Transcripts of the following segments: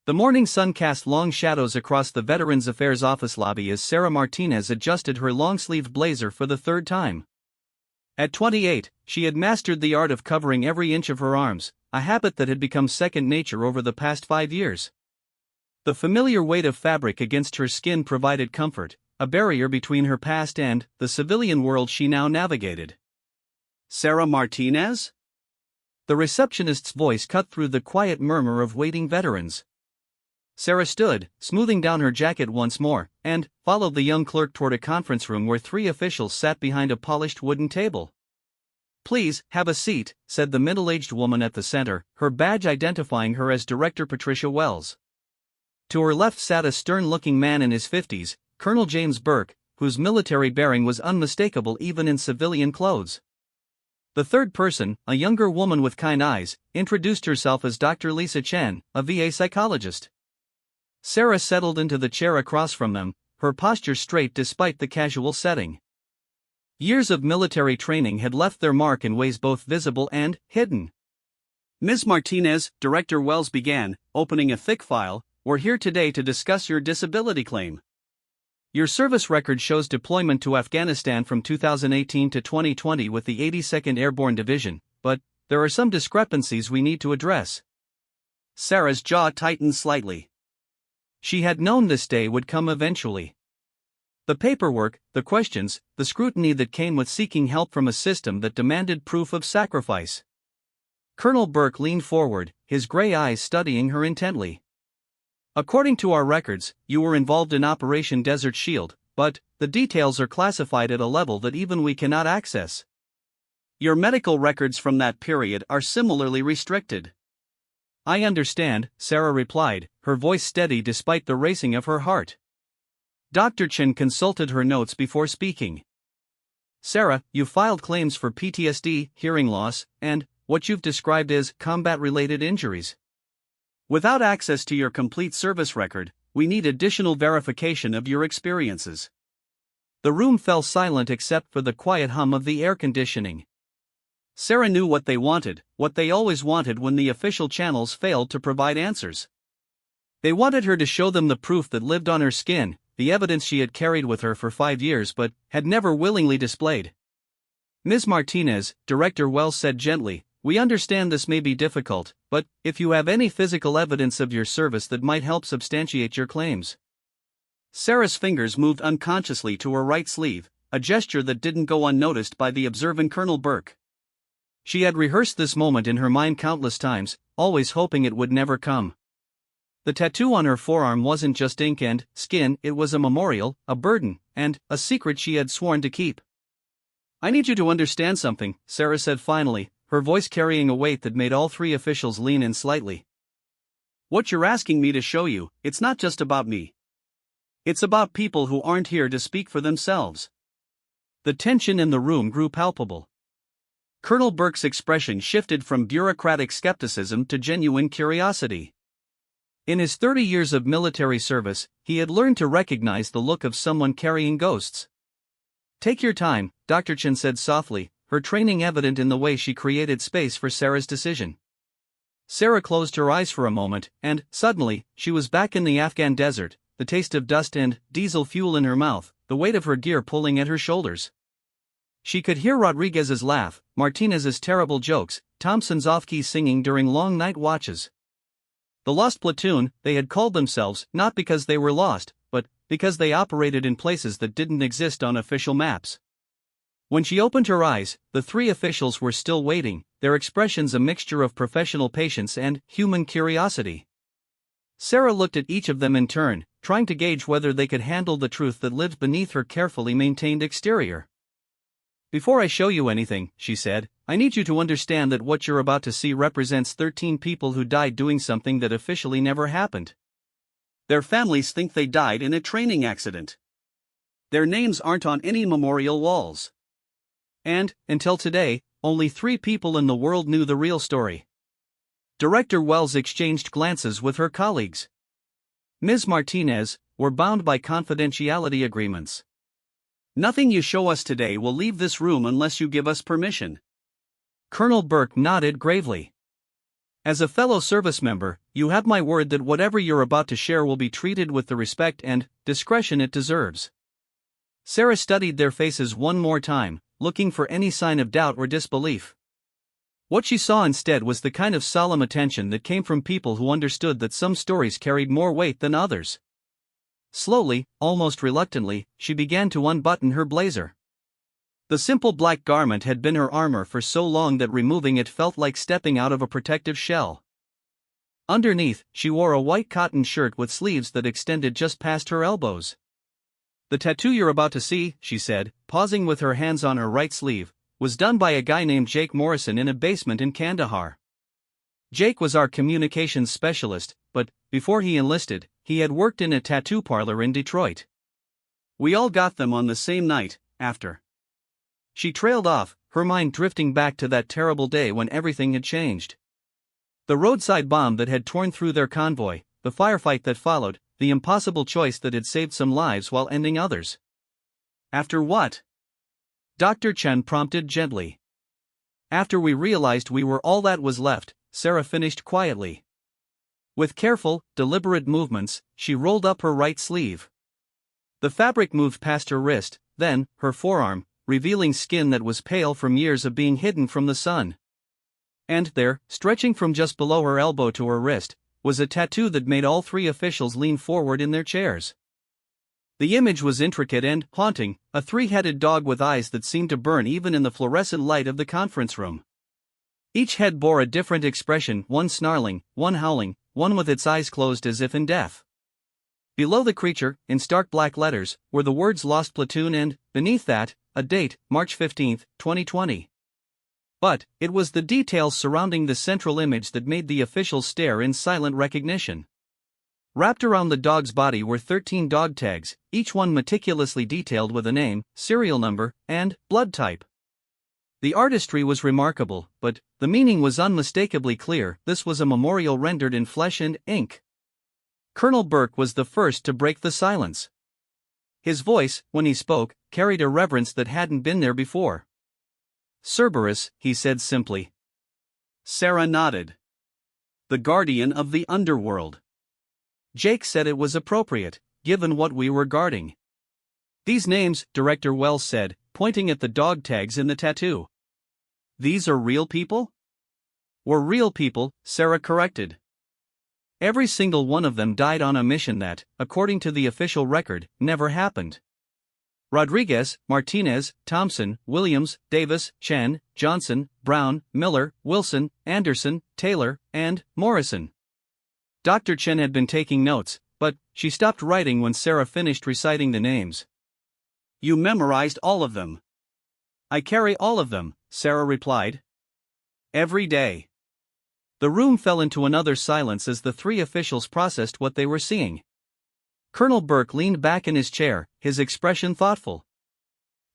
The morning sun cast long shadows across the Veterans Affairs office lobby as Sarah Martinez adjusted her long-sleeved blazer for the third time. At 28, she had mastered the art of covering every inch of her arms, a habit that had become second nature over the past 5 years. The familiar weight of fabric against her skin provided comfort, a barrier between her past and the civilian world she now navigated. Sarah Martinez? The receptionist's voice cut through the quiet murmur of waiting veterans. Sarah stood, smoothing down her jacket once more, and followed the young clerk toward a conference room where 3 officials sat behind a polished wooden table. "Please, have a seat," said the middle-aged woman at the center, her badge identifying her as Director Patricia Wells. To her left sat a stern-looking man in his 50s, Colonel James Burke, whose military bearing was unmistakable even in civilian clothes. The third person, a younger woman with kind eyes, introduced herself as Dr. Lisa Chen, a VA psychologist. Sarah settled into the chair across from them, her posture straight despite the casual setting. Years of military training had left their mark in ways both visible and hidden. "Ms. Martinez," Director Wells began, opening a thick file, "we're here today to discuss your disability claim. Your service record shows deployment to Afghanistan from 2018 to 2020 with the 82nd Airborne Division, but there are some discrepancies we need to address." Sarah's jaw tightened slightly. She had known this day would come eventually. The paperwork, the questions, the scrutiny that came with seeking help from a system that demanded proof of sacrifice. Colonel Burke leaned forward, his gray eyes studying her intently. "According to our records, you were involved in Operation Desert Shield, but the details are classified at a level that even we cannot access. Your medical records from that period are similarly restricted." "I understand," Sarah replied, her voice steady despite the racing of her heart. Dr. Chen consulted her notes before speaking. "Sarah, you filed claims for PTSD, hearing loss, and what you've described as combat-related injuries. Without access to your complete service record, we need additional verification of your experiences." The room fell silent except for the quiet hum of the air conditioning. Sarah knew what they wanted, what they always wanted when the official channels failed to provide answers. They wanted her to show them the proof that lived on her skin, the evidence she had carried with her for 5 years but had never willingly displayed. "Ms. Martinez," Director Wells said gently, "we understand this may be difficult, but if you have any physical evidence of your service that might help substantiate your claims." Sarah's fingers moved unconsciously to her right sleeve, a gesture that didn't go unnoticed by the observant Colonel Burke. She had rehearsed this moment in her mind countless times, always hoping it would never come. The tattoo on her forearm wasn't just ink and skin, it was a memorial, a burden, and a secret she had sworn to keep. "I need you to understand something," Sarah said finally, her voice carrying a weight that made all 3 officials lean in slightly. "What you're asking me to show you, it's not just about me. It's about people who aren't here to speak for themselves." The tension in the room grew palpable. Colonel Burke's expression shifted from bureaucratic skepticism to genuine curiosity. In his 30 years of military service, he had learned to recognize the look of someone carrying ghosts. "Take your time," Dr. Chen said softly, her training evident in the way she created space for Sarah's decision. Sarah closed her eyes for a moment, and, suddenly, she was back in the Afghan desert, the taste of dust and diesel fuel in her mouth, the weight of her gear pulling at her shoulders. She could hear Rodriguez's laugh, Martinez's terrible jokes, Thompson's off-key singing during long night watches. The Lost Platoon, they had called themselves, not because they were lost, but because they operated in places that didn't exist on official maps. When she opened her eyes, the 3 officials were still waiting, their expressions a mixture of professional patience and human curiosity. Sarah looked at each of them in turn, trying to gauge whether they could handle the truth that lived beneath her carefully maintained exterior. "Before I show you anything," she said, "I need you to understand that what you're about to see represents 13 people who died doing something that officially never happened. Their families think they died in a training accident. Their names aren't on any memorial walls. And, until today, only 3 people in the world knew the real story." Director Wells exchanged glances with her colleagues. "Ms. Martinez, we're bound by confidentiality agreements. Nothing you show us today will leave this room unless you give us permission." Colonel Burke nodded gravely. As a fellow service member, you have my word that whatever you're about to share will be treated with the respect and discretion it deserves. Sarah studied their faces one more time, looking for any sign of doubt or disbelief. What she saw instead was the kind of solemn attention that came from people who understood that some stories carried more weight than others. Slowly, almost reluctantly, she began to unbutton her blazer. The simple black garment had been her armor for so long that removing it felt like stepping out of a protective shell. Underneath, she wore a white cotton shirt with sleeves that extended just past her elbows. "The tattoo you're about to see," she said, pausing with her hands on her right sleeve, "was done by a guy named Jake Morrison in a basement in Kandahar. Jake was our communications specialist, but, before he enlisted, he had worked in a tattoo parlor in Detroit. We all got them on the same night, after." She trailed off, her mind drifting back to that terrible day when everything had changed. The roadside bomb that had torn through their convoy, the firefight that followed, the impossible choice that had saved some lives while ending others. "After what?" Dr. Chen prompted gently. "After we realized we were all that was left," Sarah finished quietly. With careful, deliberate movements, she rolled up her right sleeve. The fabric moved past her wrist, then, her forearm, revealing skin that was pale from years of being hidden from the sun. And there, stretching from just below her elbow to her wrist, was a tattoo that made all three officials lean forward in their chairs. The image was intricate and haunting, a three-headed dog with eyes that seemed to burn even in the fluorescent light of the conference room. Each head bore a different expression, one snarling, one howling, one with its eyes closed as if in death. Below the creature, in stark black letters, were the words "Lost Platoon" and, beneath that, a date, March 15, 2020. But, it was the details surrounding the central image that made the officials stare in silent recognition. Wrapped around the dog's body were 13 dog tags, each one meticulously detailed with a name, serial number, and blood type. The artistry was remarkable, but the meaning was unmistakably clear. This was a memorial rendered in flesh and ink. Colonel Burke was the first to break the silence. His voice, when he spoke, carried a reverence that hadn't been there before. "Cerberus," he said simply. Sarah nodded. "The guardian of the underworld." Jake said it was appropriate, given what we were guarding. "These names," Director Wells said, pointing at the dog tags in the tattoo. "These are real people?" "Were real people," Sarah corrected. "Every single one of them died on a mission that, according to the official record, never happened. Rodriguez, Martinez, Thompson, Williams, Davis, Chen, Johnson, Brown, Miller, Wilson, Anderson, Taylor, and Morrison." Dr. Chen had been taking notes, but she stopped writing when Sarah finished reciting the names. "You memorized all of them?" "I carry all of them," Sarah replied. "Every day." The room fell into another silence as the three officials processed what they were seeing. Colonel Burke leaned back in his chair, his expression thoughtful.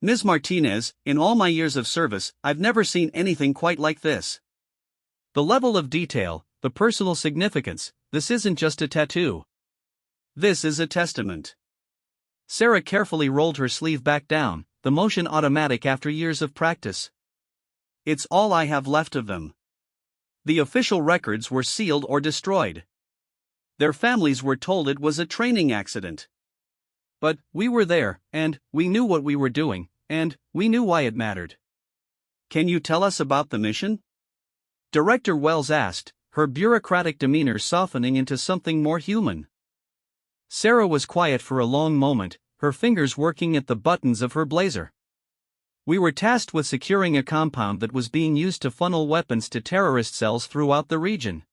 "Ms. Martinez, in all my years of service, I've never seen anything quite like this. The level of detail, the personal significance, this isn't just a tattoo. This is a testament." Sarah carefully rolled her sleeve back down, the motion automatic after years of practice. "It's all I have left of them. The official records were sealed or destroyed. Their families were told it was a training accident. But we were there, and we knew what we were doing, and we knew why it mattered." "Can you tell us about the mission?" Director Wells asked, her bureaucratic demeanor softening into something more human. Sarah was quiet for a long moment, her fingers working at the buttons of her blazer. "We were tasked with securing a compound that was being used to funnel weapons to terrorist cells throughout the region.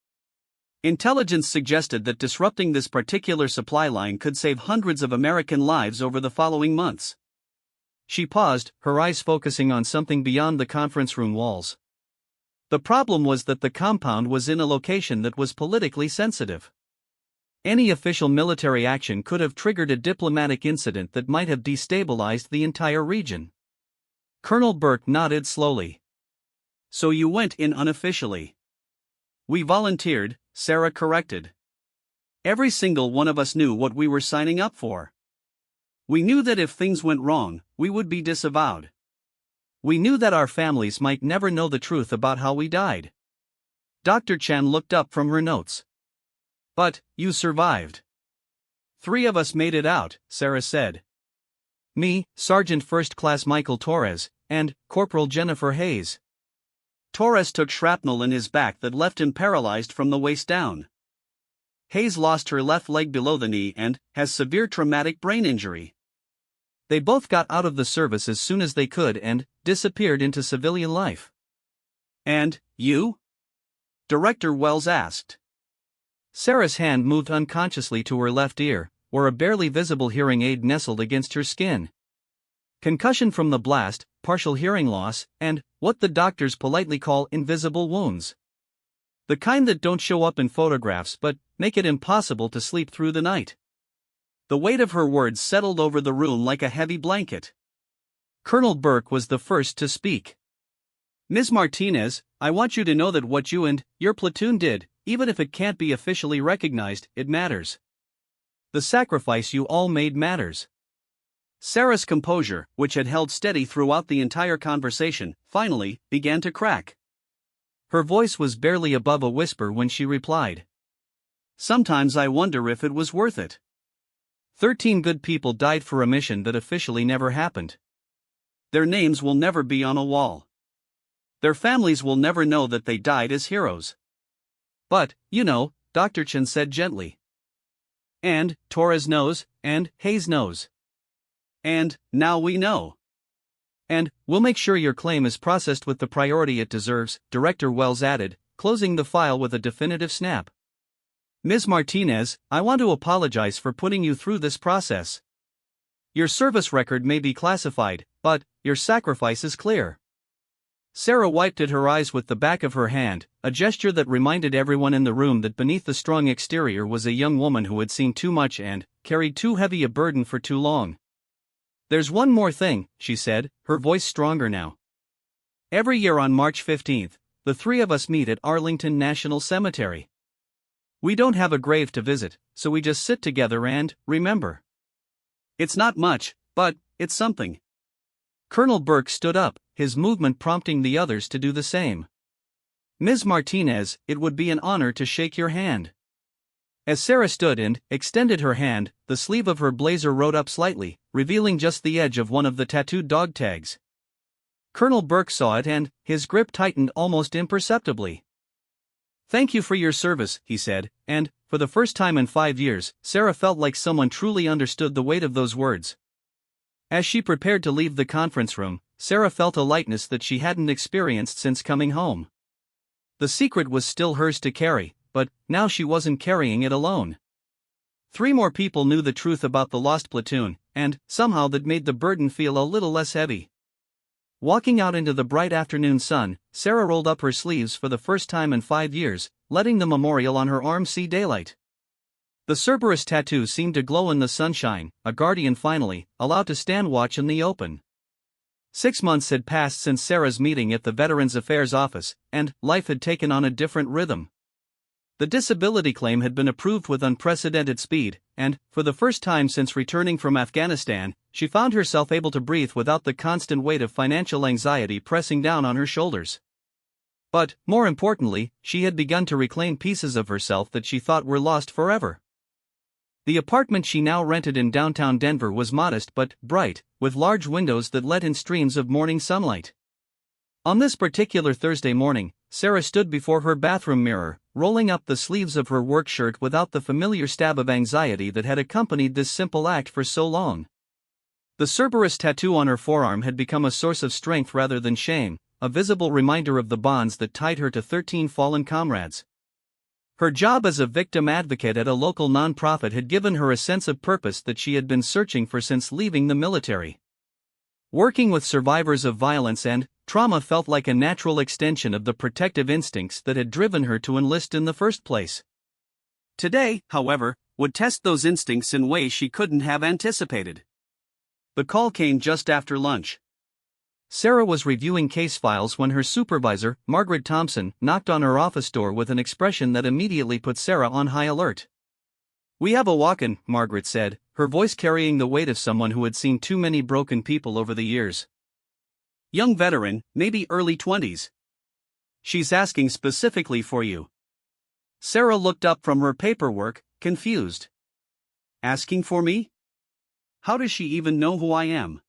Intelligence suggested that disrupting this particular supply line could save hundreds of American lives over the following months." She paused, her eyes focusing on something beyond the conference room walls. The problem was that the compound was in a location that was politically sensitive. Any official military action could have triggered a diplomatic incident that might have destabilized the entire region. Colonel Burke nodded slowly. "So you went in unofficially?" "We volunteered," Sarah corrected. "Every single one of us knew what we were signing up for. We knew that if things went wrong, we would be disavowed. We knew that our families might never know the truth about how we died." Dr. Chen looked up from her notes. "But, you survived." "3 of us made it out," Sarah said. "Me, Sergeant First Class Michael Torres, and Corporal Jennifer Hayes." Torres took shrapnel in his back that left him paralyzed from the waist down. Hayes lost her left leg below the knee and has severe traumatic brain injury. They both got out of the service as soon as they could and disappeared into civilian life. "And you?" Director Wells asked. Sarah's hand moved unconsciously to her left ear, where a barely visible hearing aid nestled against her skin. "Concussion from the blast, partial hearing loss, and what the doctors politely call invisible wounds. The kind that don't show up in photographs but make it impossible to sleep through the night." The weight of her words settled over the room like a heavy blanket. Colonel Burke was the first to speak. "Ms. Martinez, I want you to know that what you and your platoon did, even if it can't be officially recognized, it matters. The sacrifice you all made matters." Sarah's composure, which had held steady throughout the entire conversation, finally began to crack. Her voice was barely above a whisper when she replied. "Sometimes I wonder if it was worth it. 13 good people died for a mission that officially never happened. Their names will never be on a wall. Their families will never know that they died as heroes. But, you know," Dr. Chen said gently. "And Torres knows, and Hayes knows. And now we know. And we'll make sure your claim is processed with the priority it deserves," Director Wells added, closing the file with a definitive snap. "Ms. Martinez, I want to apologize for putting you through this process. Your service record may be classified, but your sacrifice is clear." Sarah wiped at her eyes with the back of her hand, a gesture that reminded everyone in the room that beneath the strong exterior was a young woman who had seen too much and carried too heavy a burden for too long. "There's one more thing," she said, her voice stronger now. "Every year on March 15th, the 3 of us meet at Arlington National Cemetery. We don't have a grave to visit, so we just sit together and remember. It's not much, but it's something." Colonel Burke stood up, his movement prompting the others to do the same. "Ms. Martinez, it would be an honor to shake your hand." As Sarah stood and extended her hand, the sleeve of her blazer rode up slightly, revealing just the edge of one of the tattooed dog tags. Colonel Burke saw it and his grip tightened almost imperceptibly. "Thank you for your service," he said, and, for the first time in 5 years, Sarah felt like someone truly understood the weight of those words. As she prepared to leave the conference room, Sarah felt a lightness that she hadn't experienced since coming home. The secret was still hers to carry, but now she wasn't carrying it alone. 3 more people knew the truth about the lost platoon, and somehow that made the burden feel a little less heavy. Walking out into the bright afternoon sun, Sarah rolled up her sleeves for the first time in 5 years, letting the memorial on her arm see daylight. The Cerberus tattoo seemed to glow in the sunshine, a guardian finally, allowed to stand watch in the open. 6 months had passed since Sarah's meeting at the Veterans Affairs office, and life had taken on a different rhythm. The disability claim had been approved with unprecedented speed, and, for the first time since returning from Afghanistan, she found herself able to breathe without the constant weight of financial anxiety pressing down on her shoulders. But, more importantly, she had begun to reclaim pieces of herself that she thought were lost forever. The apartment she now rented in downtown Denver was modest but bright, with large windows that let in streams of morning sunlight. On this particular Thursday morning, Sarah stood before her bathroom mirror, rolling up the sleeves of her work shirt without the familiar stab of anxiety that had accompanied this simple act for so long. The Cerberus tattoo on her forearm had become a source of strength rather than shame, a visible reminder of the bonds that tied her to 13 fallen comrades. Her job as a victim advocate at a local nonprofit had given her a sense of purpose that she had been searching for since leaving the military. Working with survivors of violence and trauma felt like a natural extension of the protective instincts that had driven her to enlist in the first place. Today, however, would test those instincts in ways she couldn't have anticipated. The call came just after lunch. Sarah was reviewing case files when her supervisor, Margaret Thompson, knocked on her office door with an expression that immediately put Sarah on high alert. "We have a walk-in," Margaret said, her voice carrying the weight of someone who had seen too many broken people over the years. "Young veteran, maybe early 20s. She's asking specifically for you. Sarah looked up from her paperwork, confused. Asking for me? How does she even know who I am?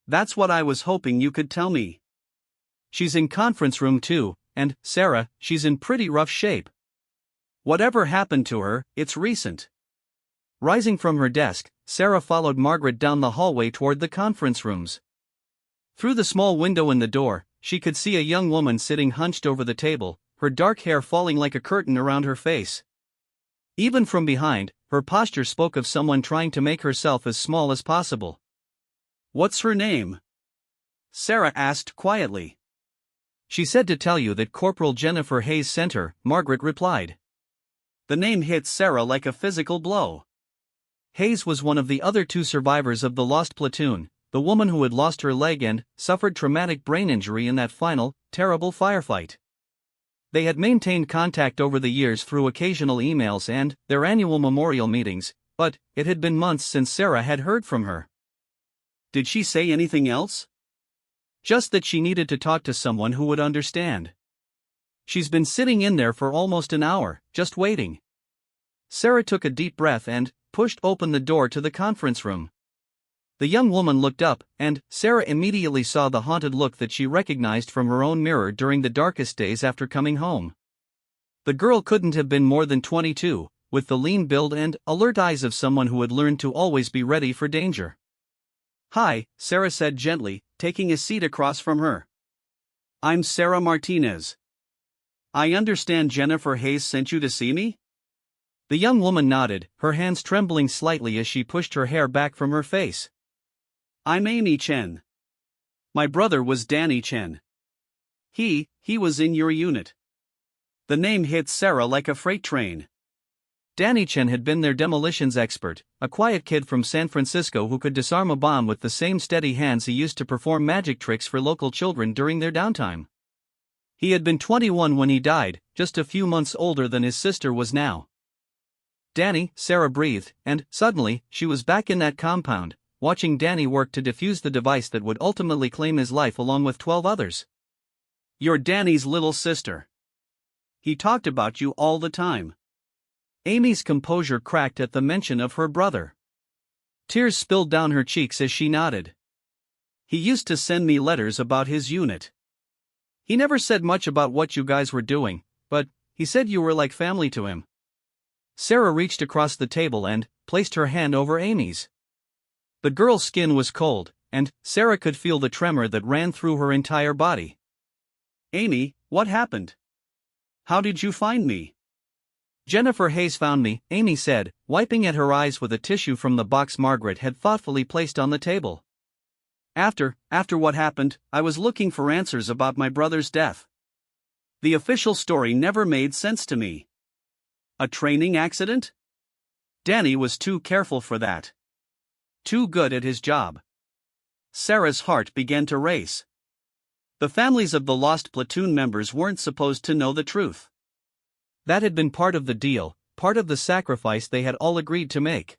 That's what I was hoping you could tell me. She's in conference room 2, and, Sarah, she's in pretty rough shape. Whatever happened to her, it's recent. Rising from her desk, Sarah followed Margaret down the hallway toward the conference rooms. Through the small window in the door, she could see a young woman sitting hunched over the table, her dark hair falling like a curtain around her face. Even from behind, her posture spoke of someone trying to make herself as small as possible. "What's her name?" Sarah asked quietly. "She said to tell you that Corporal Jennifer Hayes sent her," Margaret replied. The name hit Sarah like a physical blow. Hayes was one of the other 2 survivors of the lost platoon, the woman who had lost her leg and suffered traumatic brain injury in that final, terrible firefight. They had maintained contact over the years through occasional emails and their annual memorial meetings, but it had been months since Sarah had heard from her. Did she say anything else? Just that she needed to talk to someone who would understand. She's been sitting in there for almost an hour, just waiting. Sarah took a deep breath and pushed open the door to the conference room. The young woman looked up, and Sarah immediately saw the haunted look that she recognized from her own mirror during the darkest days after coming home. The girl couldn't have been more than 22, with the lean build and alert eyes of someone who had learned to always be ready for danger. "Hi," Sarah said gently, taking a seat across from her. "I'm Sarah Martinez. I understand Jennifer Hayes sent you to see me?" The young woman nodded, her hands trembling slightly as she pushed her hair back from her face. "I'm Amy Chen. My brother was Danny Chen. He was in your unit." The name hit Sarah like a freight train. Danny Chen had been their demolitions expert, a quiet kid from San Francisco who could disarm a bomb with the same steady hands he used to perform magic tricks for local children during their downtime. He had been 21 when he died, just a few months older than his sister was now. "Danny," Sarah breathed, and suddenly, she was back in that compound, watching Danny work to defuse the device that would ultimately claim his life along with 12 others. "You're Danny's little sister. He talked about you all the time." Amy's composure cracked at the mention of her brother. Tears spilled down her cheeks as she nodded. "He used to send me letters about his unit. He never said much about what you guys were doing, but he said you were like family to him." Sarah reached across the table and placed her hand over Amy's. The girl's skin was cold, and Sarah could feel the tremor that ran through her entire body. "Amy, what happened? How did you find me?" "Jennifer Hayes found me," Amy said, wiping at her eyes with a tissue from the box Margaret had thoughtfully placed on the table. After what happened, I was looking for answers about my brother's death. The official story never made sense to me. A training accident? Danny was too careful for that. Too good at his job." Sarah's heart began to race. The families of the lost platoon members weren't supposed to know the truth. That had been part of the deal, part of the sacrifice they had all agreed to make.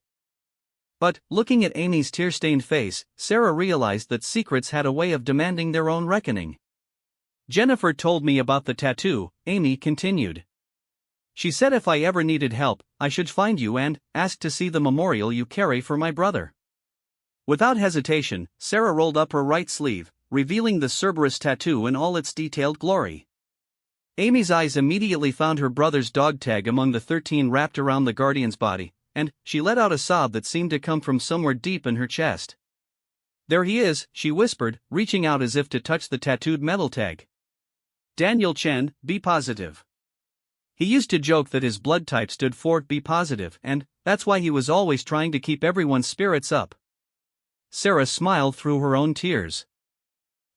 But, looking at Amy's tear-stained face, Sarah realized that secrets had a way of demanding their own reckoning. "Jennifer told me about the tattoo," Amy continued. "She said if I ever needed help, I should find you and ask to see the memorial you carry for my brother." Without hesitation, Sarah rolled up her right sleeve, revealing the Cerberus tattoo in all its detailed glory. Amy's eyes immediately found her brother's dog tag among the 13 wrapped around the guardian's body, and she let out a sob that seemed to come from somewhere deep in her chest. "There he is," she whispered, reaching out as if to touch the tattooed metal tag. "Daniel Chen, B positive." He used to joke that his blood type stood for B positive, and that's why he was always trying to keep everyone's spirits up. Sarah smiled through her own tears.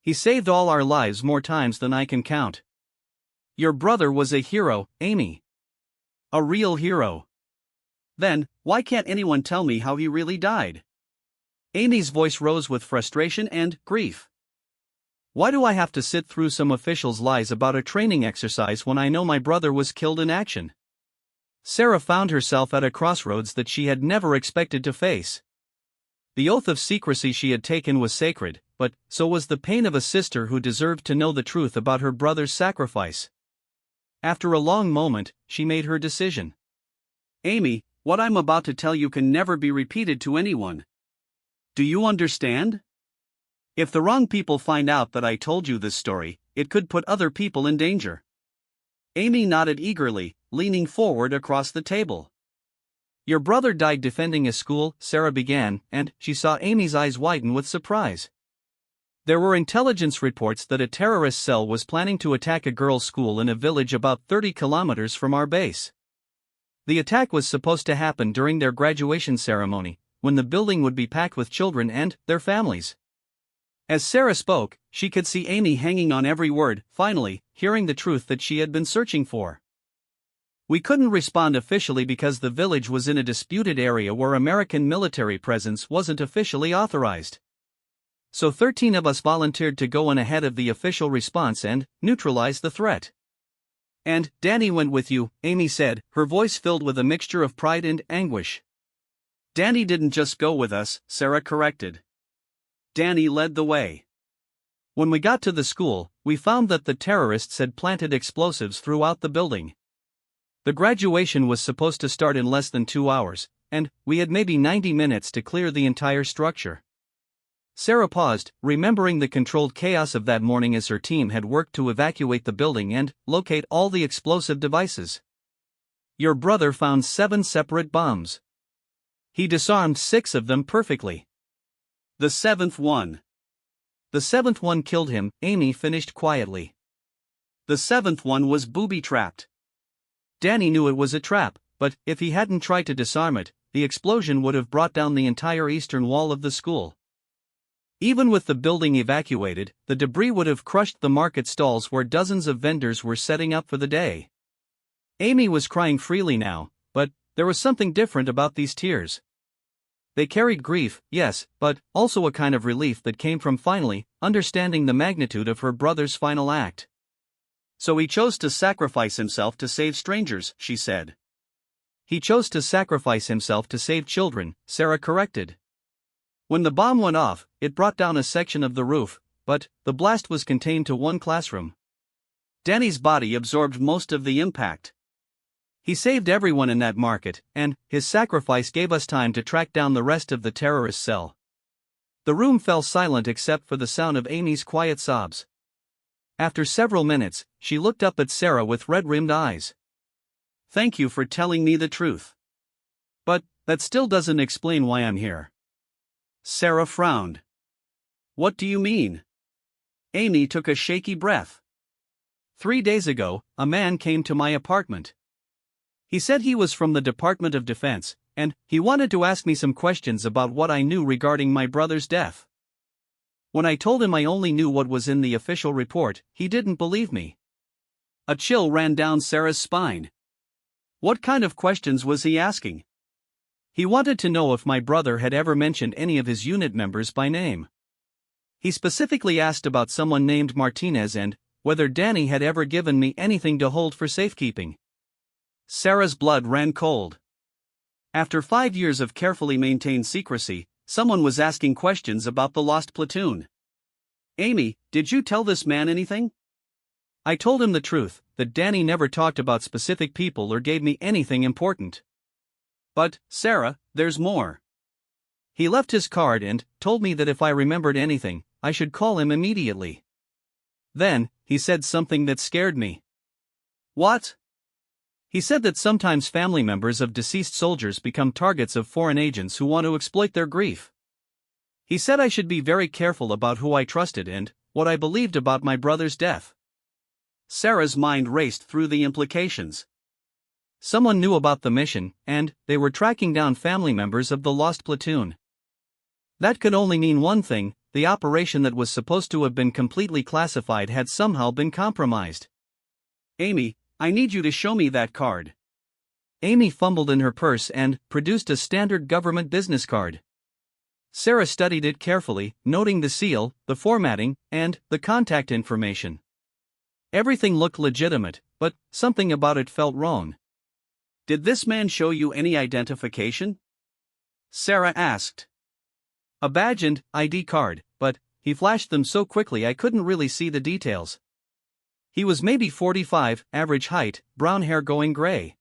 "He saved all our lives more times than I can count." "Your brother was a hero, Amy. A real hero. Then, why can't anyone tell me how he really died?" Amy's voice rose with frustration and grief. "Why do I have to sit through some official's lies about a training exercise when I know my brother was killed in action?" Sarah found herself at a crossroads that she had never expected to face. The oath of secrecy she had taken was sacred, but so was the pain of a sister who deserved to know the truth about her brother's sacrifice. After a long moment, she made her decision. Amy, what I'm about to tell you can never be repeated to anyone. Do you understand? If the wrong people find out that I told you this story, it could put other people in danger. Amy nodded eagerly, leaning forward across the table. Your brother died defending a school, Sarah began, and she saw Amy's eyes widen with surprise. There were intelligence reports that a terrorist cell was planning to attack a girls' school in a village about 30 kilometers from our base. The attack was supposed to happen during their graduation ceremony, when the building would be packed with children and their families. As Sarah spoke, she could see Amy hanging on every word, finally, hearing the truth that she had been searching for. We couldn't respond officially because the village was in a disputed area where American military presence wasn't officially authorized. So 13 of us volunteered to go on ahead of the official response and neutralize the threat. And Danny went with you, Amy said, her voice filled with a mixture of pride and anguish. Danny didn't just go with us, Sarah corrected. Danny led the way. When we got to the school, we found that the terrorists had planted explosives throughout the building. The graduation was supposed to start in less than 2 hours, and we had maybe 90 minutes to clear the entire structure. Sarah paused, remembering the controlled chaos of that morning as her team had worked to evacuate the building and locate all the explosive devices. Your brother found 7 separate bombs. He disarmed 6 of them perfectly. The 7th one. The 7th one killed him, Amy finished quietly. The 7th one was booby-trapped. Danny knew it was a trap, but if he hadn't tried to disarm it, the explosion would have brought down the entire eastern wall of the school. Even with the building evacuated, the debris would have crushed the market stalls where dozens of vendors were setting up for the day. Amy was crying freely now, but there was something different about these tears. They carried grief, yes, but also a kind of relief that came from finally understanding the magnitude of her brother's final act. So he chose to sacrifice himself to save strangers, she said. He chose to sacrifice himself to save children, Sarah corrected. When the bomb went off, it brought down a section of the roof, but the blast was contained to one classroom. Danny's body absorbed most of the impact. He saved everyone in that market, and his sacrifice gave us time to track down the rest of the terrorist cell. The room fell silent except for the sound of Amy's quiet sobs. After several minutes, she looked up at Sarah with red-rimmed eyes. Thank you for telling me the truth. But that still doesn't explain why I'm here. Sarah frowned. What do you mean? Amy took a shaky breath. 3 days ago, a man came to my apartment. He said he was from the Department of Defense, and he wanted to ask me some questions about what I knew regarding my brother's death. When I told him I only knew what was in the official report, he didn't believe me. A chill ran down Sarah's spine. What kind of questions was he asking? He wanted to know if my brother had ever mentioned any of his unit members by name. He specifically asked about someone named Martinez and whether Danny had ever given me anything to hold for safekeeping. Sarah's blood ran cold. After 5 years of carefully maintained secrecy, someone was asking questions about the lost platoon. Amy, did you tell this man anything? I told him the truth, that Danny never talked about specific people or gave me anything important. But, Sarah, there's more. He left his card and told me that if I remembered anything, I should call him immediately. Then, he said something that scared me. What? He said that sometimes family members of deceased soldiers become targets of foreign agents who want to exploit their grief. He said I should be very careful about who I trusted and what I believed about my brother's death. Sarah's mind raced through the implications. Someone knew about the mission, and they were tracking down family members of the lost platoon. That could only mean one thing: the operation that was supposed to have been completely classified had somehow been compromised. Amy, I need you to show me that card. Amy fumbled in her purse and produced a standard government business card. Sarah studied it carefully, noting the seal, the formatting, and the contact information. Everything looked legitimate, but something about it felt wrong. Did this man show you any identification? Sarah asked. A badge and ID card, but he flashed them so quickly I couldn't really see the details. He was maybe 45, average height, brown hair going gray.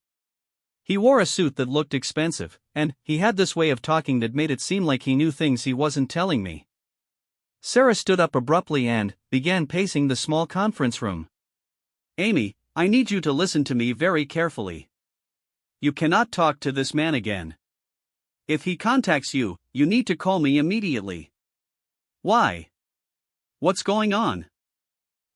He wore a suit that looked expensive, and he had this way of talking that made it seem like he knew things he wasn't telling me. Sarah stood up abruptly and began pacing the small conference room. "Amy, I need you to listen to me very carefully. You cannot talk to this man again. If he contacts you, you need to call me immediately." "Why? What's going on?"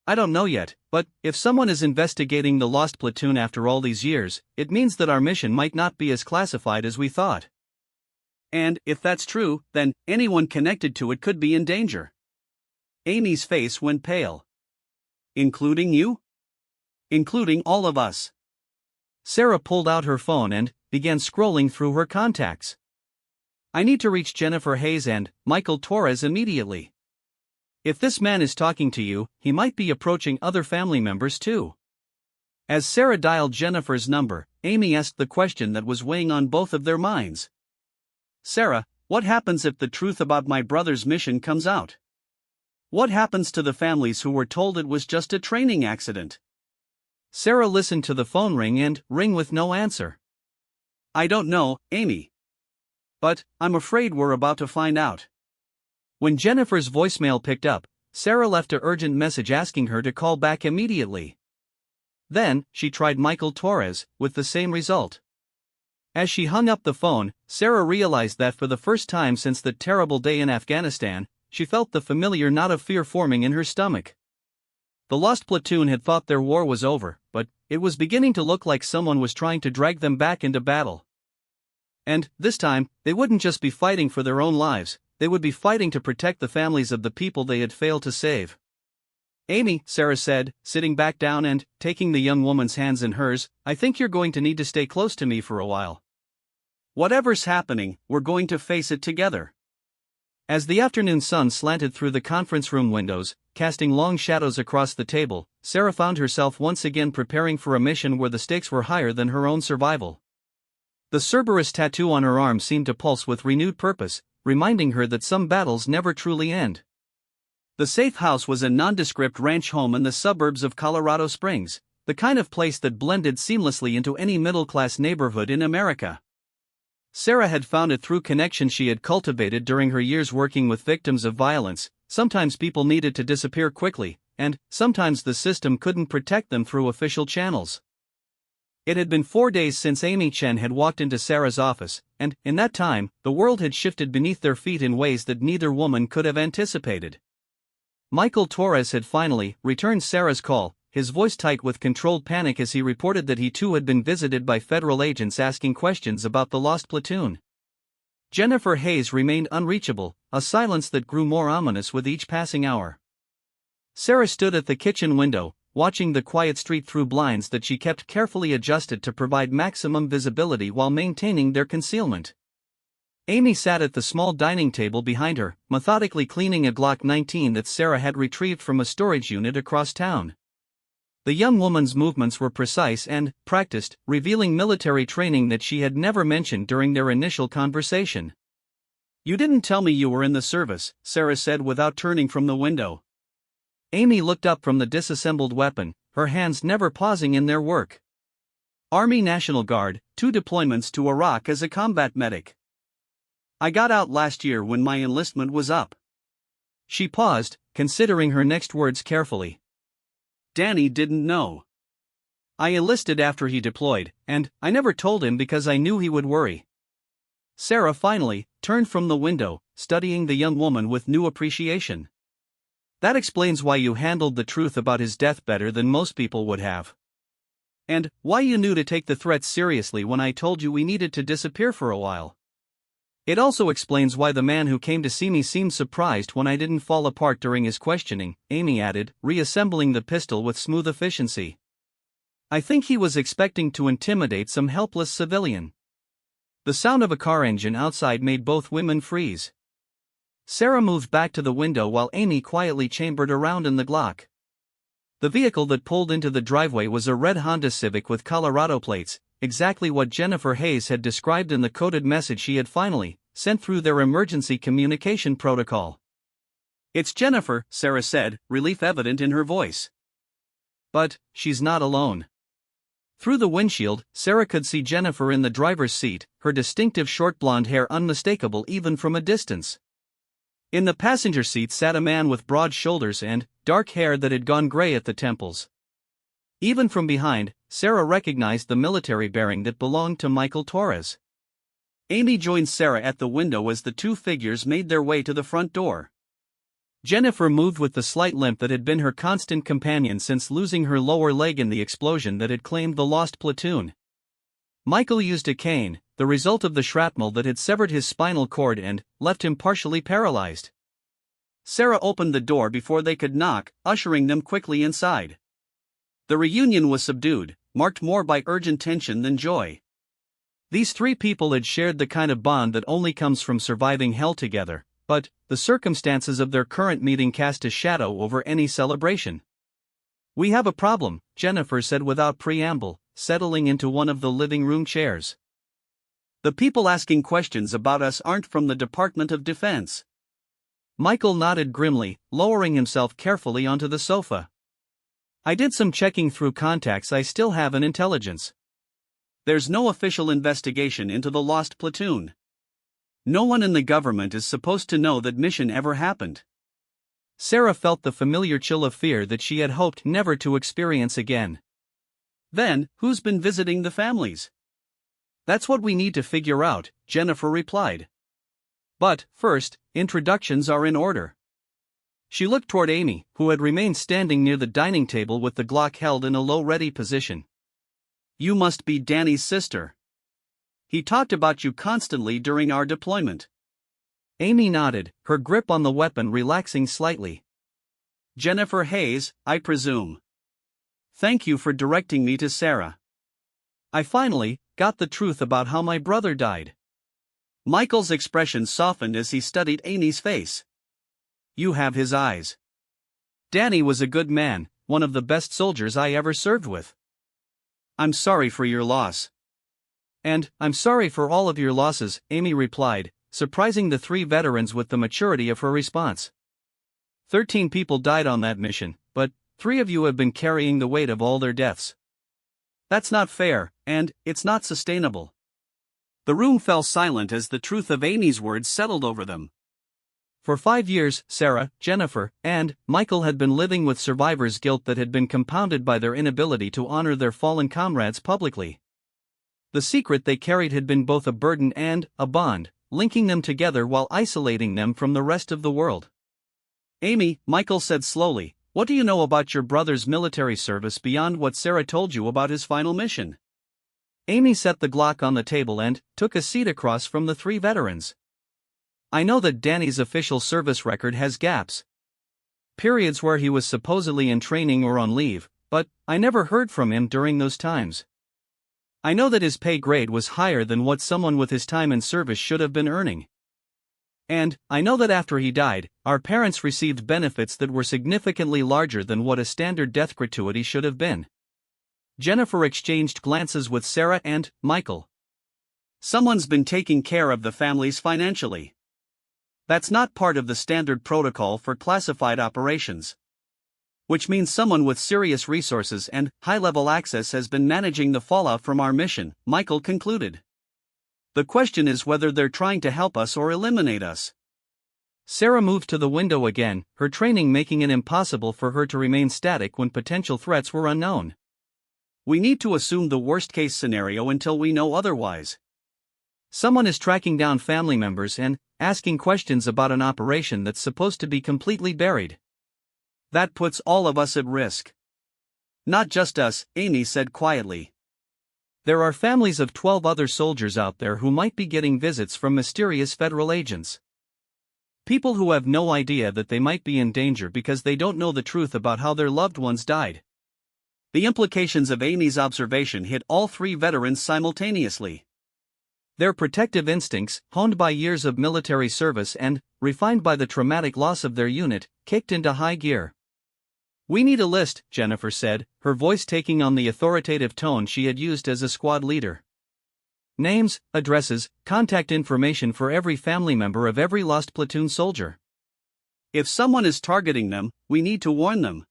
"I don't know yet, but if someone is investigating the lost platoon after all these years, it means that our mission might not be as classified as we thought. And if that's true, then anyone connected to it could be in danger." Amy's face went pale. "Including you?" "Including all of us." Sarah pulled out her phone and began scrolling through her contacts. "I need to reach Jennifer Hayes and Michael Torres immediately. If this man is talking to you, he might be approaching other family members too." As Sarah dialed Jennifer's number, Amy asked the question that was weighing on both of their minds. "Sarah, what happens if the truth about my brother's mission comes out? What happens to the families who were told it was just a training accident?" Sarah listened to the phone ring with no answer. "I don't know, Amy. But I'm afraid we're about to find out." When Jennifer's voicemail picked up, Sarah left an urgent message asking her to call back immediately. Then, she tried Michael Torres, with the same result. As she hung up the phone, Sarah realized that for the first time since that terrible day in Afghanistan, she felt the familiar knot of fear forming in her stomach. The lost platoon had thought their war was over, but it was beginning to look like someone was trying to drag them back into battle. And, this time, they wouldn't just be fighting for their own lives, they would be fighting to protect the families of the people they had failed to save. "Amy," Sarah said, sitting back down and taking the young woman's hands in hers, "I think you're going to need to stay close to me for a while. Whatever's happening, we're going to face it together." As the afternoon sun slanted through the conference room windows, casting long shadows across the table, Sarah found herself once again preparing for a mission where the stakes were higher than her own survival. The Cerberus tattoo on her arm seemed to pulse with renewed purpose, reminding her that some battles never truly end. The safe house was a nondescript ranch home in the suburbs of Colorado Springs, the kind of place that blended seamlessly into any middle-class neighborhood in America. Sarah had found it through connections she had cultivated during her years working with victims of violence. Sometimes people needed to disappear quickly, and sometimes the system couldn't protect them through official channels. It had been 4 days since Amy Chen had walked into Sarah's office, and, in that time, the world had shifted beneath their feet in ways that neither woman could have anticipated. Michael Torres had finally returned Sarah's call, his voice tight with controlled panic as he reported that he too had been visited by federal agents asking questions about the lost platoon. Jennifer Hayes remained unreachable, a silence that grew more ominous with each passing hour. Sarah stood at the kitchen window, watching the quiet street through blinds that she kept carefully adjusted to provide maximum visibility while maintaining their concealment. Amy sat at the small dining table behind her, methodically cleaning a Glock 19 that Sarah had retrieved from a storage unit across town. The young woman's movements were precise and practiced, revealing military training that she had never mentioned during their initial conversation. "You didn't tell me you were in the service," Sarah said without turning from the window. Amy looked up from the disassembled weapon, her hands never pausing in their work. "Army National Guard, 2 deployments to Iraq as a combat medic. I got out last year when my enlistment was up." She paused, considering her next words carefully. "Danny didn't know. I enlisted after he deployed, and I never told him because I knew he would worry." Sarah finally turned from the window, studying the young woman with new appreciation. "That explains why you handled the truth about his death better than most people would have. And why you knew to take the threats seriously when I told you we needed to disappear for a while. It also explains why the man who came to see me seemed surprised when I didn't fall apart during his questioning," Amy added, reassembling the pistol with smooth efficiency. "I think he was expecting to intimidate some helpless civilian." The sound of a car engine outside made both women freeze. Sarah moved back to the window while Amy quietly chambered around in the Glock. The vehicle that pulled into the driveway was a red Honda Civic with Colorado plates, exactly what Jennifer Hayes had described in the coded message she had finally sent through their emergency communication protocol. It's Jennifer, Sarah said, relief evident in her voice. But she's not alone. Through the windshield, Sarah could see Jennifer in the driver's seat, her distinctive short blonde hair unmistakable even from a distance. In the passenger seat sat a man with broad shoulders and dark hair that had gone gray at the temples. Even from behind, Sarah recognized the military bearing that belonged to Michael Torres. Amy joined Sarah at the window as the two figures made their way to the front door. Jennifer moved with the slight limp that had been her constant companion since losing her lower leg in the explosion that had claimed the lost platoon. Michael used a cane, the result of the shrapnel that had severed his spinal cord and left him partially paralyzed. Sarah opened the door before they could knock, ushering them quickly inside. The reunion was subdued, marked more by urgent tension than joy. These three people had shared the kind of bond that only comes from surviving hell together, but the circumstances of their current meeting cast a shadow over any celebration. "We have a problem," Jennifer said without preamble, settling into one of the living room chairs. "The people asking questions about us aren't from the Department of Defense." Michael nodded grimly, lowering himself carefully onto the sofa. "I did some checking through contacts I still have in intelligence. There's no official investigation into the lost platoon. No one in the government is supposed to know that mission ever happened." Sarah felt the familiar chill of fear that she had hoped never to experience again. "Then, who's been visiting the families?" "That's what we need to figure out," Jennifer replied. "But, first, introductions are in order." She looked toward Amy, who had remained standing near the dining table with the Glock held in a low ready position. "You must be Danny's sister. He talked about you constantly during our deployment." Amy nodded, her grip on the weapon relaxing slightly. "Jennifer Hayes, I presume. Thank you for directing me to Sarah. I finally got the truth about how my brother died." Michael's expression softened as he studied Amy's face. "You have his eyes. Danny was a good man, one of the best soldiers I ever served with." "I'm sorry for your loss." "And I'm sorry for all of your losses," Amy replied, surprising the three veterans with the maturity of her response. 13 people died on that mission, but 3 of you have been carrying the weight of all their deaths. That's not fair, and it's not sustainable." The room fell silent as the truth of Amy's words settled over them. For 5 years, Sarah, Jennifer, and Michael had been living with survivor's guilt that had been compounded by their inability to honor their fallen comrades publicly. The secret they carried had been both a burden and a bond, linking them together while isolating them from the rest of the world. "Amy," Michael said slowly, "what do you know about your brother's military service beyond what Sarah told you about his final mission?" Amy set the Glock on the table and took a seat across from the 3 veterans. "I know that Danny's official service record has gaps. Periods where he was supposedly in training or on leave, but I never heard from him during those times. I know that his pay grade was higher than what someone with his time in service should have been earning. And I know that after he died, our parents received benefits that were significantly larger than what a standard death gratuity should have been." Jennifer exchanged glances with Sarah and Michael. "Someone's been taking care of the families financially. That's not part of the standard protocol for classified operations. Which means someone with serious resources and high-level access has been managing the fallout from our mission," Michael concluded. "The question is whether they're trying to help us or eliminate us." Sarah moved to the window again, her training making it impossible for her to remain static when potential threats were unknown. "We need to assume the worst-case scenario until we know otherwise. Someone is tracking down family members and asking questions about an operation that's supposed to be completely buried. That puts all of us at risk." "Not just us," Amy said quietly. "There are families of 12 other soldiers out there who might be getting visits from mysterious federal agents. People who have no idea that they might be in danger because they don't know the truth about how their loved ones died." The implications of Amy's observation hit all 3 veterans simultaneously. Their protective instincts, honed by years of military service and refined by the traumatic loss of their unit, kicked into high gear. "We need a list," Jennifer said, her voice taking on the authoritative tone she had used as a squad leader. "Names, addresses, contact information for every family member of every lost platoon soldier." If someone is targeting them, we need to warn them.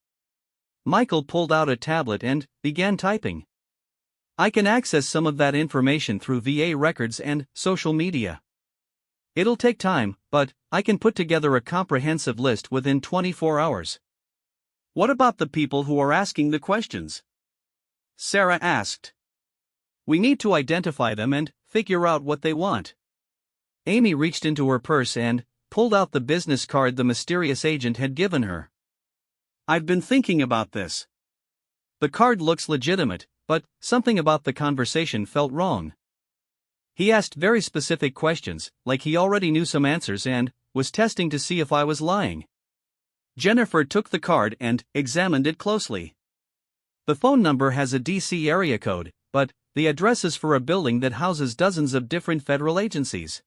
Michael pulled out a tablet and began typing. I can access some of that information through VA records and social media. It'll take time, but I can put together a comprehensive list within 24 hours. What about the people who are asking the questions? Sarah asked. We need to identify them and figure out what they want. Amy reached into her purse and pulled out the business card the mysterious agent had given her. I've been thinking about this. The card looks legitimate, but something about the conversation felt wrong. He asked very specific questions, like he already knew some answers and was testing to see if I was lying. Jennifer took the card and examined it closely. The phone number has a DC area code, but the address is for a building that houses dozens of different federal agencies.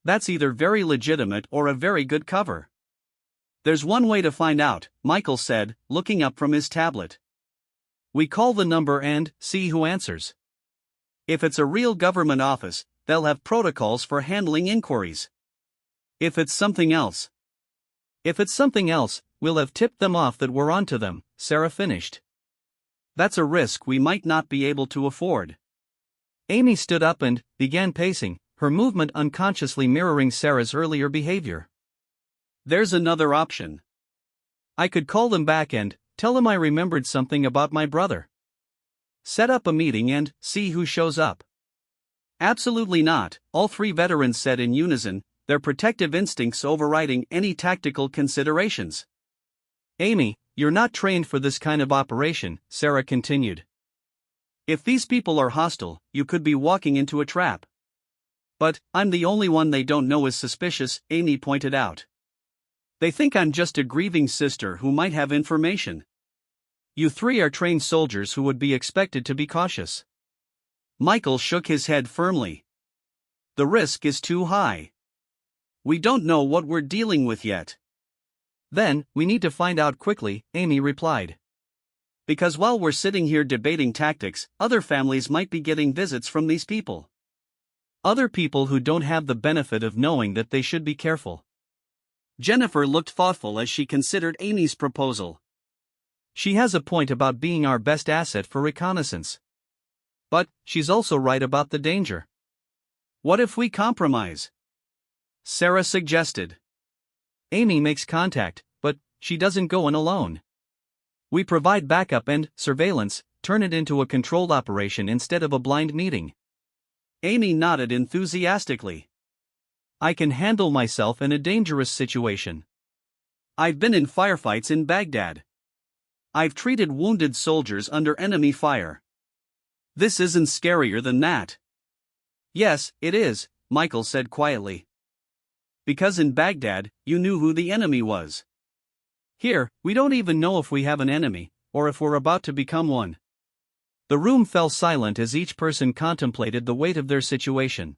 That's either very legitimate or a very good cover. There's one way to find out, Michael said, looking up from his tablet. We call the number and see who answers. If it's a real government office, they'll have protocols for handling inquiries. If it's something else, we'll have tipped them off that we're onto them, Sarah finished. That's a risk we might not be able to afford. Amy stood up and began pacing, her movement unconsciously mirroring Sarah's earlier behavior. There's another option. I could call them back and tell them I remembered something about my brother. Set up a meeting and see who shows up. Absolutely not, all three veterans said in unison, their protective instincts overriding any tactical considerations. Amy, you're not trained for this kind of operation, Sarah continued. If these people are hostile, you could be walking into a trap. But I'm the only one they don't know is suspicious, Amy pointed out. They think I'm just a grieving sister who might have information. You three are trained soldiers who would be expected to be cautious. Michael shook his head firmly. The risk is too high. We don't know what we're dealing with yet. Then, we need to find out quickly, Amy replied. Because while we're sitting here debating tactics, other families might be getting visits from these people. Other people who don't have the benefit of knowing that they should be careful. Jennifer looked thoughtful as she considered Amy's proposal. She has a point about being our best asset for reconnaissance. But she's also right about the danger. What if we compromise? Sarah suggested. Amy makes contact, but she doesn't go in alone. We provide backup and surveillance, turn it into a controlled operation instead of a blind meeting. Amy nodded enthusiastically. I can handle myself in a dangerous situation. I've been in firefights in Baghdad. I've treated wounded soldiers under enemy fire. This isn't scarier than that. Yes, it is, Michael said quietly. Because in Baghdad, you knew who the enemy was. Here, we don't even know if we have an enemy, or if we're about to become one. The room fell silent as each person contemplated the weight of their situation.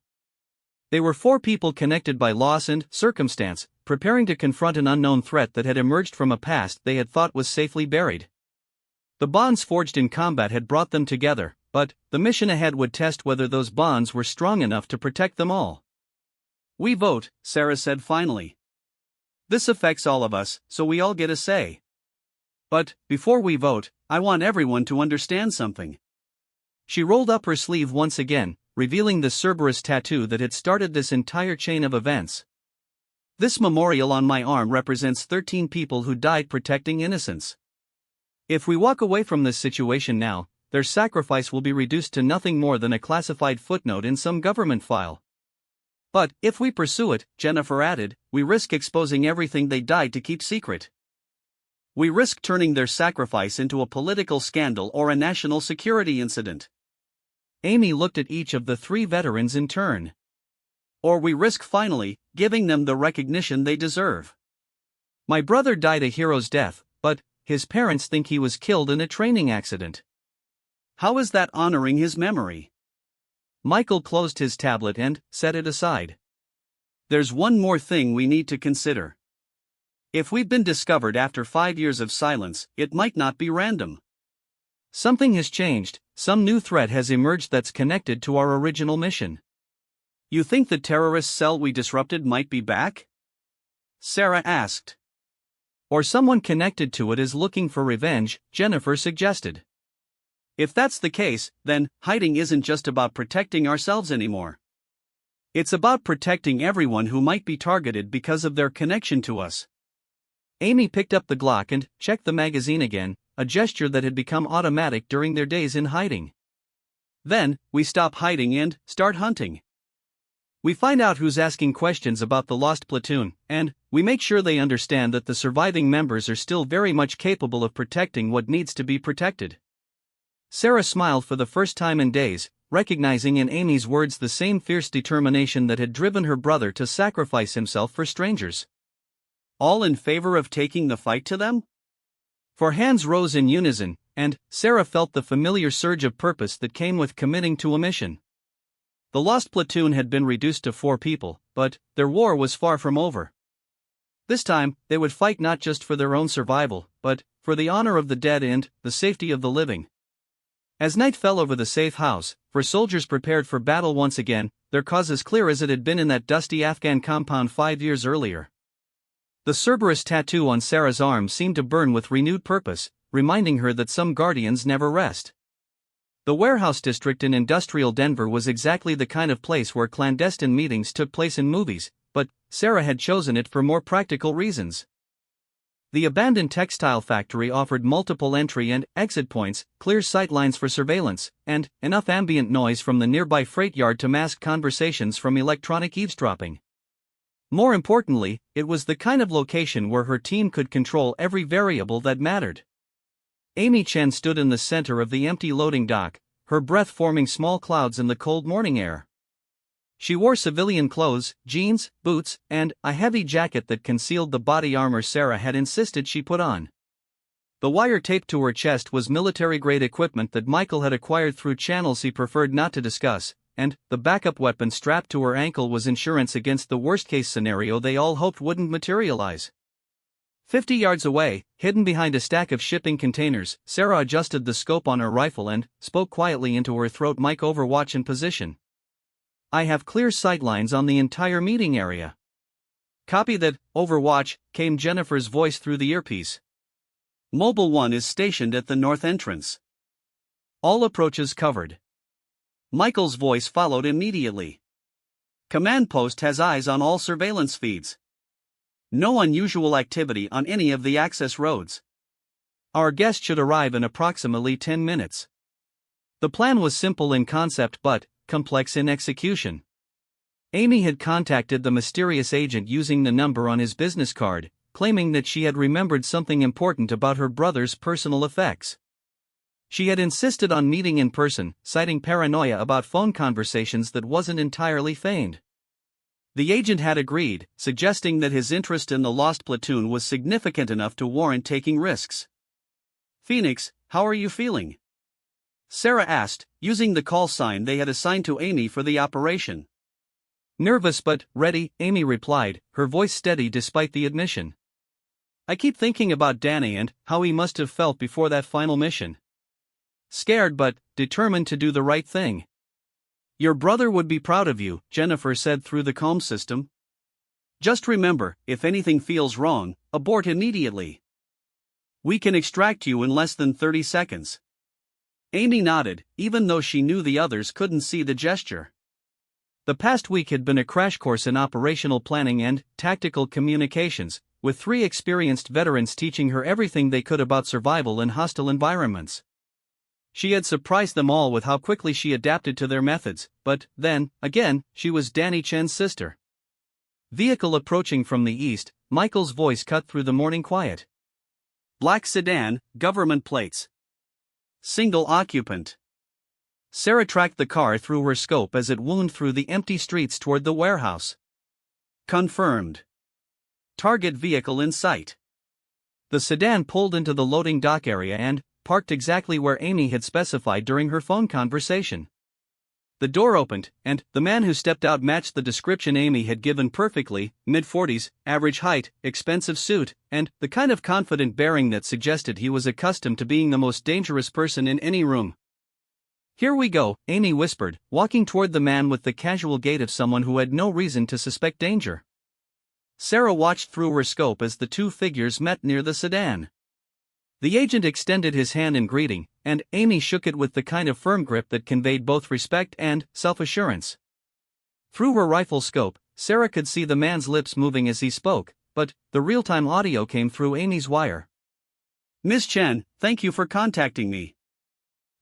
They were four people connected by loss and circumstance, preparing to confront an unknown threat that had emerged from a past they had thought was safely buried. The bonds forged in combat had brought them together, but the mission ahead would test whether those bonds were strong enough to protect them all. We vote, Sarah said finally. This affects all of us, so we all get a say. But, before we vote, I want everyone to understand something. She rolled up her sleeve once again, revealing the Cerberus tattoo that had started this entire chain of events. This memorial on my arm represents 13 people who died protecting innocents. If we walk away from this situation now, their sacrifice will be reduced to nothing more than a classified footnote in some government file. But, if we pursue it, Jennifer added, we risk exposing everything they died to keep secret. We risk turning their sacrifice into a political scandal or a national security incident. Amy looked at each of the three veterans in turn. Or we risk finally giving them the recognition they deserve. My brother died a hero's death, but his parents think he was killed in a training accident. How is that honoring his memory? Michael closed his tablet and set it aside. There's one more thing we need to consider. If we've been discovered after 5 years of silence, it might not be random. Something has changed, some new threat has emerged that's connected to our original mission. You think the terrorist cell we disrupted might be back? Sarah asked. Or someone connected to it is looking for revenge, Jennifer suggested. If that's the case, then hiding isn't just about protecting ourselves anymore. It's about protecting everyone who might be targeted because of their connection to us. Amy picked up the Glock and checked the magazine again, a gesture that had become automatic during their days in hiding. Then, we stop hiding and start hunting. We find out who's asking questions about the lost platoon, and we make sure they understand that the surviving members are still very much capable of protecting what needs to be protected. Sarah smiled for the first time in days, recognizing in Amy's words the same fierce determination that had driven her brother to sacrifice himself for strangers. All in favor of taking the fight to them? For hands rose in unison, and Sarah felt the familiar surge of purpose that came with committing to a mission. The lost platoon had been reduced to 4 people, but their war was far from over. This time, they would fight not just for their own survival, but for the honor of the dead and the safety of the living. As night fell over the safe house, for soldiers prepared for battle once again, their cause as clear as it had been in that dusty Afghan compound 5 years earlier. The Cerberus tattoo on Sarah's arm seemed to burn with renewed purpose, reminding her that some guardians never rest. The warehouse district in industrial Denver was exactly the kind of place where clandestine meetings took place in movies, but Sarah had chosen it for more practical reasons. The abandoned textile factory offered multiple entry and exit points, clear sightlines for surveillance, and enough ambient noise from the nearby freight yard to mask conversations from electronic eavesdropping. More importantly, it was the kind of location where her team could control every variable that mattered. Amy Chen stood in the center of the empty loading dock, her breath forming small clouds in the cold morning air. She wore civilian clothes, jeans, boots, and a heavy jacket that concealed the body armor Sarah had insisted she put on. The wire taped to her chest was military-grade equipment that Michael had acquired through channels he preferred not to discuss, and the backup weapon strapped to her ankle was insurance against the worst-case scenario they all hoped wouldn't materialize. 50 yards away, hidden behind a stack of shipping containers, Sarah adjusted the scope on her rifle and spoke quietly into her throat. "Mike, Overwatch in position. I have clear sightlines on the entire meeting area." "Copy that, Overwatch," came Jennifer's voice through the earpiece. "Mobile 1 is stationed at the north entrance. All approaches covered." Michael's voice followed immediately. "Command post has eyes on all surveillance feeds. No unusual activity on any of the access roads. Our guest should arrive in approximately 10 minutes." The plan was simple in concept but complex in execution. Amy had contacted the mysterious agent using the number on his business card, claiming that she had remembered something important about her brother's personal effects. She had insisted on meeting in person, citing paranoia about phone conversations that wasn't entirely feigned. The agent had agreed, suggesting that his interest in the lost platoon was significant enough to warrant taking risks. "Phoenix, how are you feeling?" Sarah asked, using the call sign they had assigned to Amy for the operation. "Nervous but ready," Amy replied, her voice steady despite the admission. "I keep thinking about Danny and how he must have felt before that final mission. Scared but determined to do the right thing." "Your brother would be proud of you," Jennifer said through the comm system. "Just remember, if anything feels wrong, abort immediately. We can extract you in less than 30 seconds. Amy nodded, even though she knew the others couldn't see the gesture. The past week had been a crash course in operational planning and tactical communications, with 3 experienced veterans teaching her everything they could about survival in hostile environments. She had surprised them all with how quickly she adapted to their methods, but then, again, she was Danny Chen's sister. Vehicle approaching from the east, Michael's voice cut through the morning quiet. "Black sedan, government plates. Single occupant." Sarah tracked the car through her scope as it wound through the empty streets toward the warehouse. "Confirmed. Target vehicle in sight." The sedan pulled into the loading dock area and parked exactly where Amy had specified during her phone conversation. The door opened, and the man who stepped out matched the description Amy had given perfectly: mid-40s, average height, expensive suit, and the kind of confident bearing that suggested he was accustomed to being the most dangerous person in any room. "Here we go," Amy whispered, walking toward the man with the casual gait of someone who had no reason to suspect danger. Sarah watched through her scope as the two figures met near the sedan. The agent extended his hand in greeting, and Amy shook it with the kind of firm grip that conveyed both respect and self-assurance. Through her rifle scope, Sarah could see the man's lips moving as he spoke, but the real-time audio came through Amy's wire. Miss Chen, thank you for contacting me.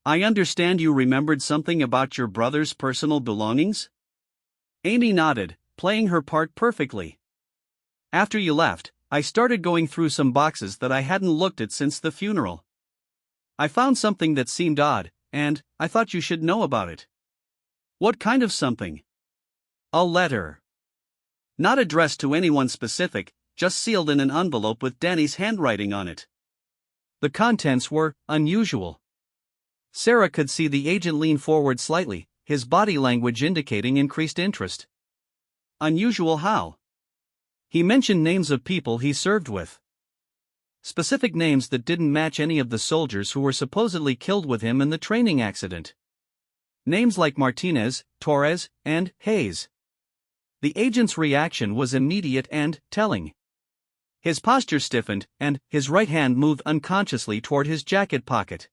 I understand you remembered something about your brother's personal belongings? Amy nodded, playing her part perfectly. After you left, I started going through some boxes that I hadn't looked at since the funeral. I found something that seemed odd, and I thought you should know about it. What kind of something? A letter. Not addressed to anyone specific, just sealed in an envelope with Danny's handwriting on it. The contents were unusual. Sarah could see the agent lean forward slightly, his body language indicating increased interest. Unusual how? He mentioned names of people he served with. Specific names that didn't match any of the soldiers who were supposedly killed with him in the training accident. Names like Martinez, Torres, and Hayes. The agent's reaction was immediate and telling. His posture stiffened, and his right hand moved unconsciously toward his jacket pocket.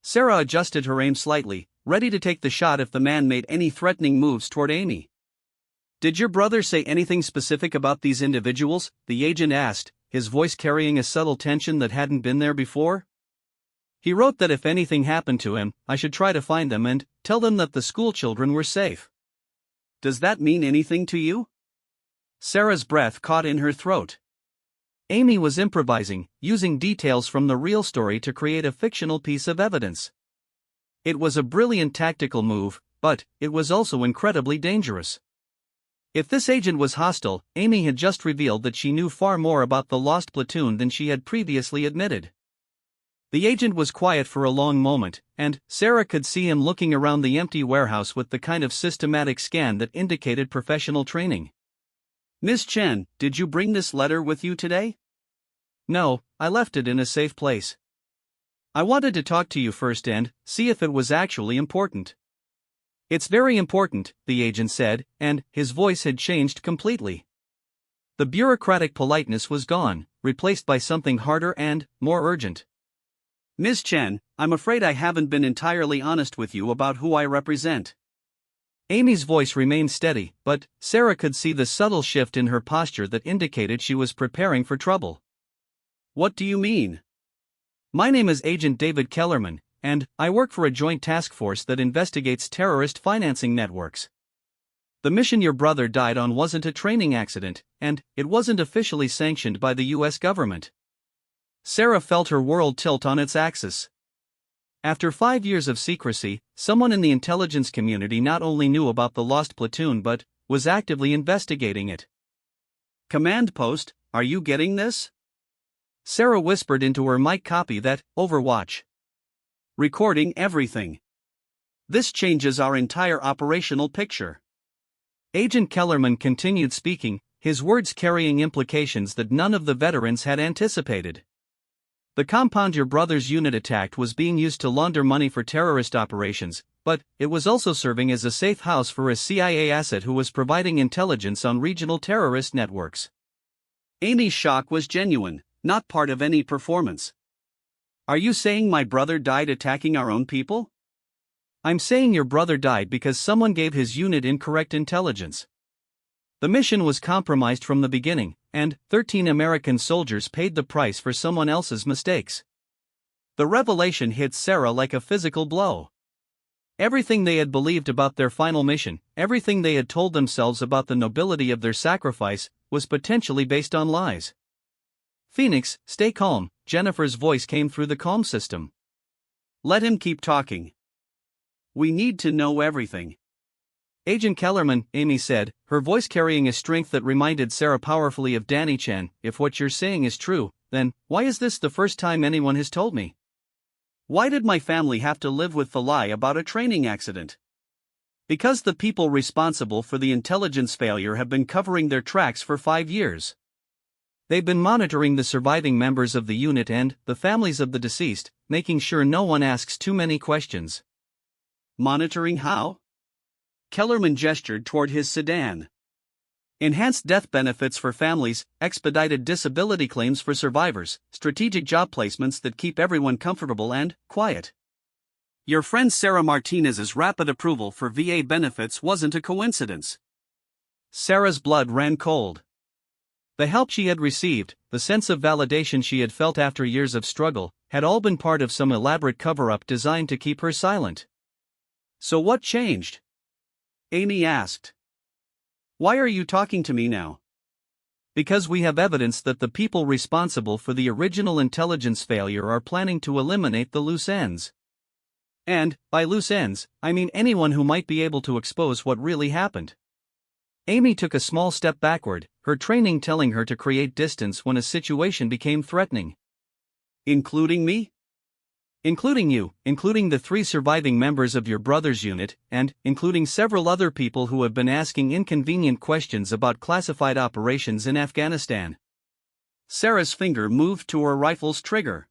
Sarah adjusted her aim slightly, ready to take the shot if the man made any threatening moves toward Amy. Did your brother say anything specific about these individuals? The agent asked, his voice carrying a subtle tension that hadn't been there before. He wrote that if anything happened to him, I should try to find them and tell them that the school children were safe. Does that mean anything to you? Sarah's breath caught in her throat. Amy was improvising, using details from the real story to create a fictional piece of evidence. It was a brilliant tactical move, but it was also incredibly dangerous. If this agent was hostile, Amy had just revealed that she knew far more about the lost platoon than she had previously admitted. The agent was quiet for a long moment, and Sarah could see him looking around the empty warehouse with the kind of systematic scan that indicated professional training. Miss Chen, did you bring this letter with you today? No, I left it in a safe place. I wanted to talk to you first and see if it was actually important. It's very important, the agent said, and his voice had changed completely. The bureaucratic politeness was gone, replaced by something harder and more urgent. Miss Chen, I'm afraid I haven't been entirely honest with you about who I represent. Amy's voice remained steady, but Sarah could see the subtle shift in her posture that indicated she was preparing for trouble. What do you mean? My name is Agent David Kellerman, and I work for a joint task force that investigates terrorist financing networks. The mission your brother died on wasn't a training accident, and it wasn't officially sanctioned by the US government. Sarah felt her world tilt on its axis. After 5 years of secrecy, someone in the intelligence community not only knew about the lost platoon but was actively investigating it. Command post, are you getting this? Sarah whispered into her mic copy that, Overwatch. Recording everything. This changes our entire operational picture. Agent Kellerman continued speaking, his words carrying implications that none of the veterans had anticipated. The compound your brother's unit attacked was being used to launder money for terrorist operations, but it was also serving as a safe house for a CIA asset who was providing intelligence on regional terrorist networks. Amy's shock was genuine, not part of any performance. Are you saying my brother died attacking our own people? I'm saying your brother died because someone gave his unit incorrect intelligence. The mission was compromised from the beginning, and 13 American soldiers paid the price for someone else's mistakes. The revelation hit Sarah like a physical blow. Everything they had believed about their final mission, everything they had told themselves about the nobility of their sacrifice, was potentially based on lies. Phoenix, stay calm, Jennifer's voice came through the comm system. Let him keep talking. We need to know everything. Agent Kellerman, Amy said, her voice carrying a strength that reminded Sarah powerfully of Danny Chen. If what you're saying is true, then why is this the first time anyone has told me? Why did my family have to live with the lie about a training accident? Because the people responsible for the intelligence failure have been covering their tracks for 5 years. They've been monitoring the surviving members of the unit and the families of the deceased, making sure no one asks too many questions. Monitoring how? Kellerman gestured toward his sedan. Enhanced death benefits for families, expedited disability claims for survivors, strategic job placements that keep everyone comfortable and quiet. Your friend Sarah Martinez's rapid approval for VA benefits wasn't a coincidence. Sarah's blood ran cold. The help she had received, the sense of validation she had felt after years of struggle, had all been part of some elaborate cover-up designed to keep her silent. So what changed? Amy asked. Why are you talking to me now? Because we have evidence that the people responsible for the original intelligence failure are planning to eliminate the loose ends. And, by loose ends, I mean anyone who might be able to expose what really happened. Amy took a small step backward, her training telling her to create distance when a situation became threatening. Including me? Including you, including the 3 surviving members of your brother's unit, and including several other people who have been asking inconvenient questions about classified operations in Afghanistan. Sarah's finger moved to her rifle's trigger.